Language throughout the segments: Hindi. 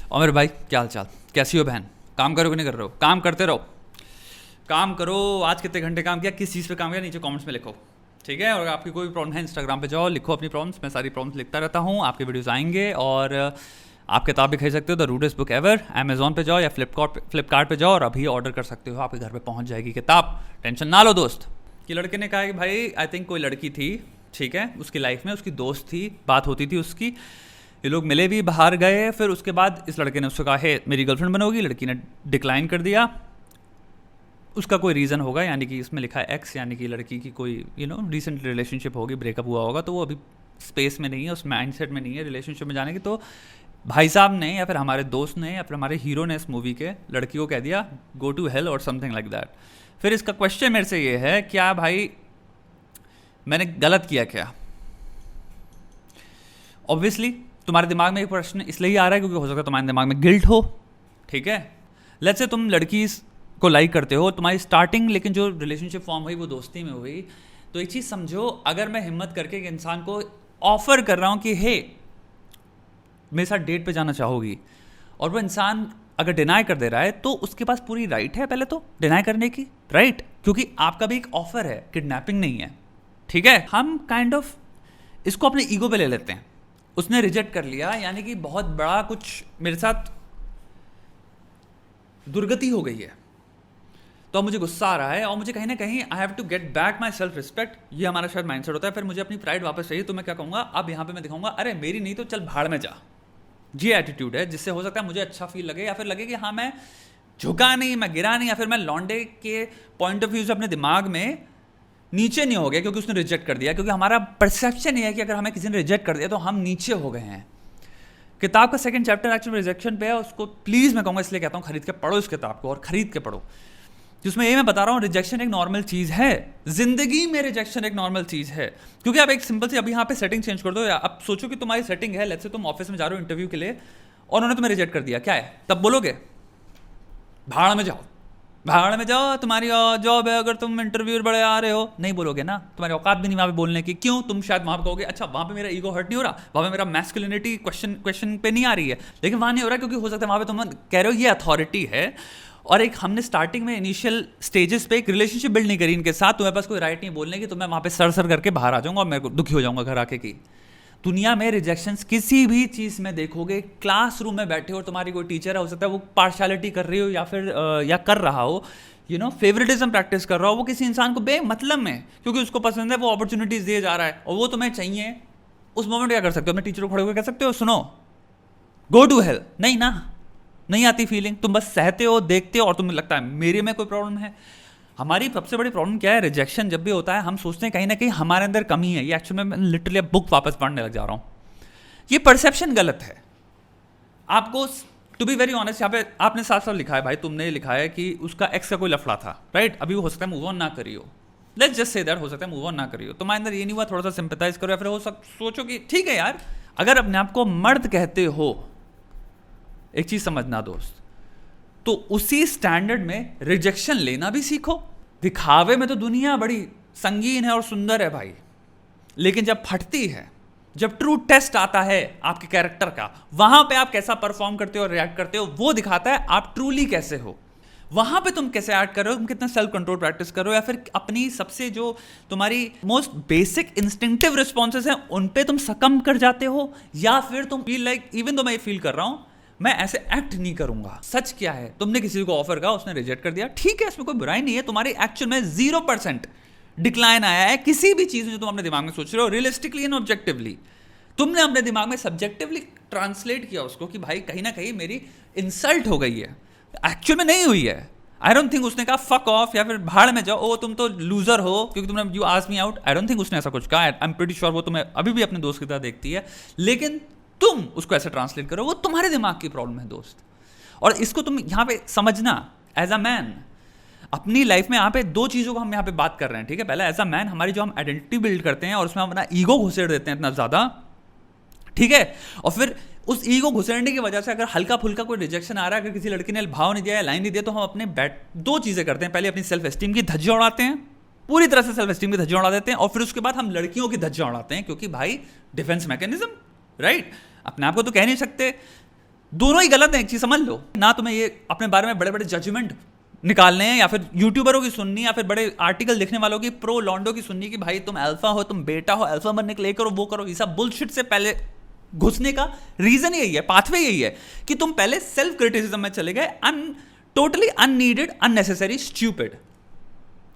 और मेरे भाई क्या हाल चाल, कैसी हो बहन? काम करो कि नहीं कर रहे हो? काम करते रहो, काम करो। आज कितने घंटे काम किया, किस चीज़ पे काम किया, नीचे कमेंट्स में लिखो, ठीक है? और आपकी कोई प्रॉब्लम है इंस्टाग्राम पे जाओ, लिखो अपनी प्रॉब्लम्स। मैं सारी प्रॉब्लम्स लिखता रहता हूँ, आपके वीडियोस आएंगे। और आप किताब भी खरीद सकते हो, the rudest book ever. Amazon पे जाओ या फ्लिपकार्ट पे जाओ और अभी ऑर्डर कर सकते हो, आपके घर पे पहुँच जाएगी किताब। टेंशन ना लो दोस्त। कि लड़के ने कहा कि भाई आई थिंक कोई लड़की थी, ठीक है, उसकी लाइफ में उसकी दोस्त थी, बात होती थी उसकी, ये लोग मिले भी, बाहर गए। फिर उसके बाद इस लड़के ने उससे कहा है मेरी गर्लफ्रेंड बनोगी, लड़की ने डिक्लाइन कर दिया। उसका कोई रीज़न होगा, यानी कि इसमें लिखा है एक्स, यानी कि लड़की की कोई रिसेंट रिलेशनशिप होगी, ब्रेकअप हुआ होगा, तो वो अभी स्पेस में नहीं है, उस माइंडसेट में नहीं है रिलेशनशिप में जाने की। तो भाई साहब ने या फिर हमारे दोस्त ने या फिर हमारे हीरो ने इस मूवी के लड़की को कह दिया गो टू हेल और समथिंग लाइक दैट। फिर इसका क्वेश्चन मेरे से ये है, क्या भाई मैंने गलत किया क्या? ऑब्वियसली तुम्हारे दिमाग में एक प्रश्न इसलिए ही आ रहा है क्योंकि हो सकता है तुम्हारे दिमाग में गिल्ट हो, ठीक है? लेट्स से तुम लड़की को लाइक करते हो, तुम्हारी स्टार्टिंग लेकिन जो रिलेशनशिप फॉर्म हुई वो दोस्ती में हुई। तो एक चीज़ समझो, अगर मैं हिम्मत करके एक इंसान को ऑफर कर रहा हूँ कि हे मेरे साथ डेट पे जाना चाहोगी, और वो इंसान अगर डिनाई कर दे रहा है तो उसके पास पूरी राइट है पहले तो डिनाई करने की, राइट? क्योंकि आपका भी एक ऑफर है, किडनैपिंग नहीं है, ठीक है? हम काइंड ऑफ इसको अपने ईगो पे ले लेते हैं। उसने रिजेक्ट कर लिया, यानी कि बहुत बड़ा कुछ मेरे साथ दुर्गति हो गई है, तो अब मुझे गुस्सा आ रहा है और मुझे कहीं ना कहीं I have to get back my self respect. ये हमारा शायद माइंडसेट होता है। फिर मुझे अपनी प्राइड वापस चाहिए, तो मैं क्या कहूँगा, अब यहाँ पे मैं दिखाऊंगा अरे मेरी नहीं तो चल भाड़ में जा। ये एटीट्यूड है जिससे हो सकता है मुझे अच्छा फील लगे, या फिर लगे कि हाँ मैं झुका नहीं, मैं गिरा नहीं, या फिर मैं लॉन्डे के पॉइंट ऑफ व्यू से अपने दिमाग में नीचे नहीं हो गया क्योंकि उसने रिजेक्ट कर दिया। क्योंकि हमारा परसेप्शन ये है कि अगर हमें किसी ने रिजेक्ट कर दिया तो हम नीचे हो गए हैं। किताब का सेकंड चैप्टर एक्चुअली रिजेक्शन पे है, उसको प्लीज़ मैं कहूँगा, इसलिए कहता हूँ खरीद के पढ़ो इस किताब को, और खरीद के पढ़ो, जिसमें ये मैं बता रहा हूँ रिजेक्शन एक नॉर्मल चीज़ है, जिंदगी में रिजेक्शन एक नॉर्मल चीज़ है। क्योंकि आप एक सिंपल सी अभी यहाँ पे सेटिंग चेंज कर दो, या अब सोचो कि तुम्हारी सेटिंग है, लेट्स से तुम ऑफिस में जा रहे हो इंटरव्यू के लिए और उन्होंने तुम्हें रिजेक्ट कर दिया, क्या है तब? बोलोगे भाड़ में जाओ, भाड़ में जाओ, तुम्हारी जॉब है, अगर तुम इंटरव्यू बड़े आ रहे हो, नहीं बोलोगे ना, तुम्हारी औकात भी नहीं वहाँ पे बोलने की। क्यों? तुम शायद वहाँ पे कहोगे अच्छा वहाँ पे मेरा ईगो हर्ट नहीं हो रहा, वहाँ पे मेरा मैस्कुलिनिटी क्वेश्चन पे नहीं आ रही है, लेकिन वहाँ नहीं हो रहा क्योंकि हो सकता है वहाँ पे तुम कह रहे हो ये अथॉरिटी है, और एक हमने स्टार्टिंग में इनिशियल स्टेजेस पे एक रिलेशनशिप बिल्ड नहीं करी इनके साथ, तुम्हारे पास कोई राइट नहीं बोलने की, तो मैं वहाँ पे सर करके बाहर आ जाऊँगा और मेरे को दुखी हो जाऊँगा घर आके की। दुनिया में रिजेक्शंस किसी भी चीज़ में देखोगे, क्लासरूम में बैठे हो, तुम्हारी कोई टीचर है, हो सकता है वो पार्शियलिटी कर रही हो या फिर या कर रहा हो, फेवरेटिज्म प्रैक्टिस कर रहा हो, वो किसी इंसान को बेमतलब में क्योंकि उसको पसंद है वो अपॉर्चुनिटीज दिए जा रहा है और वो तुम्हें चाहिए, उस मोमेंट क्या कर सकते हो? अपने टीचर को खड़े होकर कह सकते हो सुनो गो टू हेल? नहीं ना, नहीं आती फीलिंग, तुम बस सहते हो, देखते हो, और तुम्हें लगता है मेरे में कोई प्रॉब्लम है। हमारी सबसे बड़ी प्रॉब्लम क्या है? रिजेक्शन जब भी होता है हम सोचते हैं कहीं ना कहीं हमारे अंदर कमी है। ये एक्चुअली मैं लिटरली अब बुक वापस पढ़ने लग जा रहा हूँ। ये परसेप्शन गलत है। आपको टू बी वेरी ऑनेस्ट, यहाँ पे आपने साफ साफ लिखा है भाई, तुमने लिखा है कि उसका एक्स का कोई लफड़ा था, राइट? अभी हो सकता है मूव ऑन ना करी हो, लेट्स जस्ट से दैट, हो सकता है मूव ऑन ना करी हो, तुम्हारे अंदर ये नहीं हुआ थोड़ा सा सिंपैथाइज करो, या फिर सोचो कि ठीक है यार, अगर अपने आप को मर्द कहते हो, एक चीज समझना दोस्त, तो उसी स्टैंडर्ड में रिजेक्शन लेना भी सीखो। दिखावे में तो दुनिया बड़ी संगीन है और सुंदर है भाई, लेकिन जब फटती है, जब ट्रू टेस्ट आता है आपके कैरेक्टर का, वहां पे आप कैसा परफॉर्म करते हो और रिएक्ट करते हो, वो दिखाता है आप ट्रूली कैसे हो। वहां पे तुम कैसे एक्ट कर रहे हो, तुम कितना सेल्फ कंट्रोल प्रैक्टिस कर रहे हो, या फिर अपनी सबसे जो तुम्हारी मोस्ट बेसिक इंस्टिंक्टिव रिस्पॉन्सेस हैं उन पे तुम सकम कर जाते हो, या फिर तुम फील लाइक इवन दो मैं ये फील कर रहा हूं मैं ऐसे एक्ट नहीं करूंगा। सच क्या है, तुमने किसी को ऑफर कहा, उसने रिजेक्ट कर दिया, ठीक है, इसमें कोई बुराई नहीं है। तुम्हारी एक्चुअल में 0% डिक्लाइन आया है किसी भी चीज में जो तुम अपने दिमाग में सोच रहे हो, रियलिस्टिकली एंड ऑब्जेक्टिवली। तुमने अपने दिमाग में सब्जेक्टिवली ट्रांसलेट किया उसको कि भाई कहीं ना कहीं मेरी इंसल्ट हो गई है, एक्चुअल में नहीं हुई है। आई डोंट थिंक उसने कहा फक ऑफ या फिर भाड़ में जाओ, ओ तुम तो लूजर हो क्योंकि तुमने you asked me out. I don't think उसने ऐसा कुछ कहा। आई एम प्रीटी श्योर वो तुम्हें अभी भी अपने दोस्त की तरह देखती है, लेकिन तुम उसको ऐसे ट्रांसलेट करो, वो तुम्हारे दिमाग की प्रॉब्लम है दोस्त। और इसको तुम यहाँ पे समझना एज अ मैन अपनी लाइफ में। यहाँ पे दो चीज़ों को हम यहाँ पे बात कर रहे हैं, ठीक है? पहला एज अ मैन हमारी जो हम आइडेंटिटी बिल्ड करते हैं और उसमें हम अपना ईगो घुसेड़ देते हैं इतना ज़्यादा, ठीक है? और फिर उस ईगो घुसेड़ने की वजह से अगर हल्का फुल्का कोई रिजेक्शन आ रहा है, अगर किसी लड़की ने भाव नहीं दिया या लाइन नहीं दिया, तो हम अपने दो चीज़ें करते हैं। पहले अपनी सेल्फ एस्टीम की धज्जियां उड़ाते हैं, पूरी तरह से सेल्फ एस्टीम की धज्जियां उड़ा देते हैं, और फिर उसके बाद हम लड़कियों की धज्जियां उड़ाते हैं, क्योंकि भाई डिफेंस मैकेनिज्म, राइट? अपने आप को तो कह नहीं सकते दोनों ही गलत हैं, एक चीज समझ लो ना। तुम्हें ये अपने बारे में बड़े बड़े जजमेंट निकालने हैं, या फिर यूट्यूबरों की सुननी, या फिर बड़े आर्टिकल लिखने वालों की, प्रो लॉन्डो की सुननी कि भाई तुम अल्फा हो, तुम बेटा हो, अल्फा बनने के लिए करो, वो करो। ये सब बुलशिट से पहले घुसने का रीजन यही है, पाथवे यही है कि तुम पहले सेल्फ क्रिटिसिज्म में चले गए, टोटली अननीडेड, अननेसेसरी, स्टूपिड।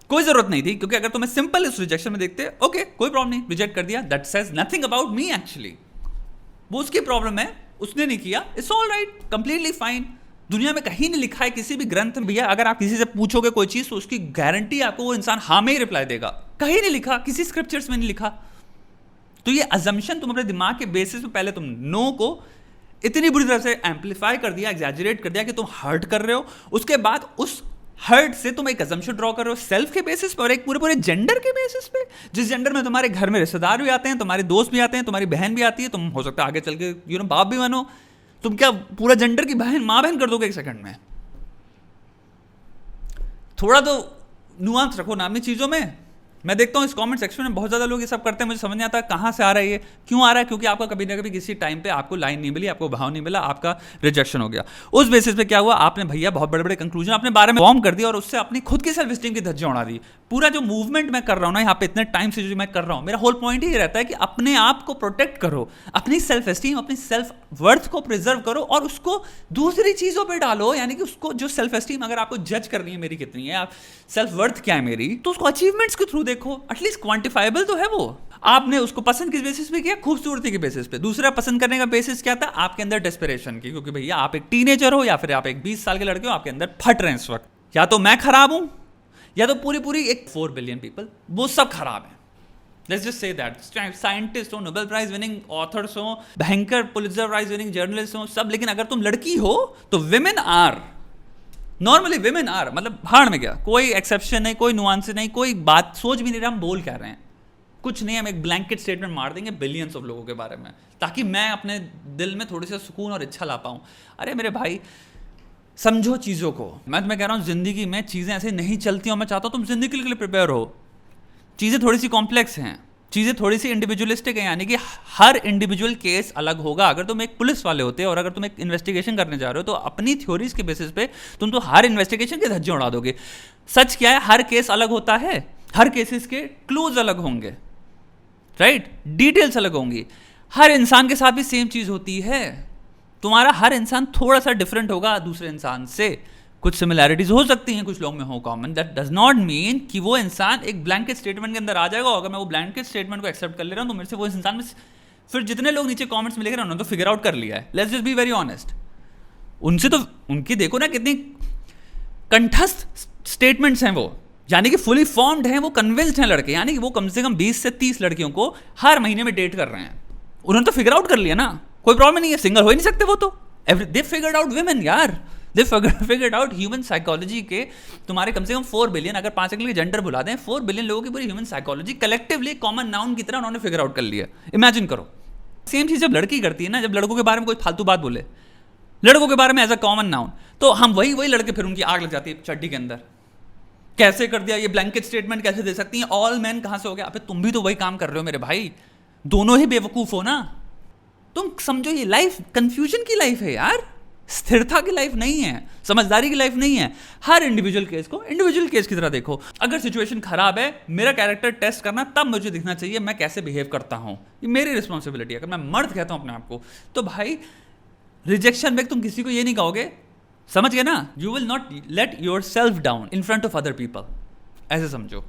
कोई जरूरत नहीं थी, क्योंकि अगर तुम्हें सिंपल इस रिजेक्शन में देखते, ओके कोई प्रॉब्लम नहीं, रिजेक्ट कर दिया, that says nothing about me actually. वो उसकी प्रॉब्लम है, उसने नहीं किया, it's all right, completely fine. दुनिया में कहीं नहीं लिखा है किसी भी ग्रंथ में, भैया अगर आप किसी से पूछोगे कोई चीज तो उसकी गारंटी आपको वो इंसान हाँ में ही रिप्लाई देगा। कहीं नहीं लिखा, किसी स्क्रिप्चर्स में नहीं लिखा। तो ये अजम्पशन तुम अपने दिमाग के बेसिस पे पहले तुम नो को इतनी बुरी तरह से एम्पलीफाई कर दिया, एग्जैजरेट कर दिया कि तुम हर्ट कर रहे हो। उसके बाद उस हर्ट से तुम एक अजम्पशन ड्रॉ कर रहे हो सेल्फ के बेसिस पे और एक पूरे जेंडर के बेसिस पे, जिस जेंडर में तुम्हारे घर में रिश्तेदार भी आते हैं, तुम्हारे दोस्त भी आते हैं, तुम्हारी बहन भी आती है, तुम हो सकता है आगे चल के बाप भी बनो। तुम क्या पूरा जेंडर की बहन माँ बहन कर दोगे एक सेकंड में? थोड़ा तो नुआंस रखो ना अपनी चीजों में। मैं देखता हूँ इस कमेंट सेक्शन में बहुत ज़्यादा लोग ये सब करते हैं, मुझे समझ नहीं आता कहाँ से आ रहा है ये, क्यों आ रहा है? क्योंकि आपका कभी ना कभी किसी टाइम पे आपको लाइन नहीं मिली, आपको भाव नहीं मिला, आपका रिजेक्शन हो गया। उस बेसिस पे क्या हुआ, आपने भैया बहुत बड़े बड़े कंक्लूजन अपने बारे में फॉर्म कर दिया और उससे अपनी खुद की सेल्फ स्टीम की धज्जियां उड़ा दी। पूरा जो मूवमेंट मैं कर रहा हूँ ना यहाँ पे इतने टाइम से जो मैं कर रहा हूँ, मेरा होल पॉइंट ही रहता है कि अपने आप को प्रोटेक्ट करो, अपनी सेल्फ स्टीम, अपनी सेल्फ वर्थ को प्रिजर्व करो और उसको दूसरी चीज़ों पर डालो। यानी कि उसको जो सेल्फ स्टीम अगर आपको जज करनी है मेरी कितनी है, आप सेल्फ वर्थ क्या है मेरी, तो उसको अचीवमेंट्स के थ्रू देखो, एटलीस्ट क्वांटिफाइबल तो है वो। आपने उसको पसंद किस बेसिस पे किया? खूबसूरती के बेसिस पे। दूसरा पसंद करने का बेसिस क्या था? आपके अंदर डेस्परेशन की, क्योंकि भैया आप एक टीनेजर हो या फिर आप एक 20 साल के लड़के हो, आपके अंदर फट रहे हैं इस वक्त। या तो मैं खराब हूं या तो पूरी एक 4 बिलियन पीपल वो सब खराब है। Let's just say that. Scientist हो, नोबेल प्राइज विनिंग ऑथर्स हो, भयंकर पुलित्जर प्राइज विनिंग जर्नलिस्ट हो, सब। लेकिन अगर तुम लड़की हो तो women are normally, women are मतलब भाड़ में गया, कोई एक्सेप्शन नहीं, कोई नुआंस नहीं, कोई बात सोच भी नहीं रहा हम बोल क्या रहे हैं, कुछ नहीं। हम एक ब्लैंकेट स्टेटमेंट मार देंगे बिलियंस ऑफ लोगों के बारे में, ताकि मैं अपने दिल में थोड़ी सी सुकून और इच्छा ला पाऊँ। अरे मेरे भाई समझो चीज़ों को। मैं तुम्हें कह रहा हूँ जिंदगी में चीज़ें ऐसे नहीं चलती और मैं चाहता हूँ तुम जिंदगी के लिए प्रिपेयर हो। चीज़ें थोड़ी सी कॉम्प्लेक्स हैं, चीज़ें थोड़ी सी इंडिविजुअलिस्टिक है, यानी कि हर इंडिविजुअल केस अलग होगा। अगर तुम एक पुलिस वाले होते और अगर तुम एक इन्वेस्टिगेशन करने जा रहे हो तो अपनी थ्योरीज के बेसिस पे तुम तो हर इन्वेस्टिगेशन के धज्जे उड़ा दोगे। सच क्या है, हर केस अलग होता है, हर केसेस के क्लूज अलग होंगे, राइट, डिटेल्स अलग होंगी। हर इंसान के साथ भी सेम चीज़ होती है। तुम्हारा हर इंसान थोड़ा सा डिफरेंट होगा दूसरे इंसान से, कुछ सिमिलैरिटीज हो सकती हैं, कुछ लोग में हो common. That does not mean कि वो इंसान एक ब्लैंकेट स्टेटमेंट के अंदर आ जाएगा। अगर मैं वो ब्लैंकेट स्टेटमेंट को एक्सेप्ट कर ले रहा हूँ तो मेरे से वो इंसान में फिर जितने लोग नीचे कमेंट्स में लिख रहे हैं उन्होंने तो फिगर आउट कर लिया है। Let's just be very honest. उनसे तो उनकी देखो ना कितनी कंठस्थ स्टेटमेंट्स हैं वो, यानी कि फुली फॉर्म्ड हैं, वो कन्विंस्ड हैं लड़के, यानी कि वो कम से कम 20 से 30 लड़कियों को हर महीने में डेट कर रहे हैं। उन्होंने तो फिगर आउट कर लिया ना, कोई प्रॉब्लम नहीं है, सिंगल हो ही नहीं सकते वो तो। दे फिगर्ड आउट विमेन यार, they figured out human psychology के। तुम्हारे कम से कम 4 बिलियन, अगर 5 के लिए जेंडर भुला दें, 4 बिलियन लोगों की पूरी human psychology collectively common noun की तरह उन्होंने फिगर आउट कर लिया। इमेजिन करो, सेम चीज़ जब लड़की करती है ना, जब लड़कों के बारे में कोई फालतू बात बोले लड़कों के बारे में एज अ कॉमन नाउन, तो हम वही लड़के फिर उनकी आग लग जाती है चड्डी के अंदर। कैसे कर दिया ये, ब्लैंकेट स्टेटमेंट कैसे दे सकती हैं, ऑल मैन कहाँ से हो गया? अबे तुम भी तो वही काम कर रहे हो मेरे भाई, दोनों ही बेवकूफ़ हो ना। तुम समझो ये लाइफ कंफ्यूजन की लाइफ है यार, स्थिरता की लाइफ नहीं है, समझदारी की लाइफ नहीं है। हर इंडिविजुअल केस को इंडिविजुअल केस की तरह देखो। अगर सिचुएशन खराब है, मेरा कैरेक्टर टेस्ट करना तब मुझे दिखना चाहिए मैं कैसे बिहेव करता हूँ, ये मेरी रिस्पॉन्सिबिलिटी है। अगर मैं मर्द कहता हूँ अपने आप को, तो भाई रिजेक्शन में तुम किसी को ये नहीं कहोगे, समझ गए ना, you will not let your self down in front of other people, ऐसे समझो।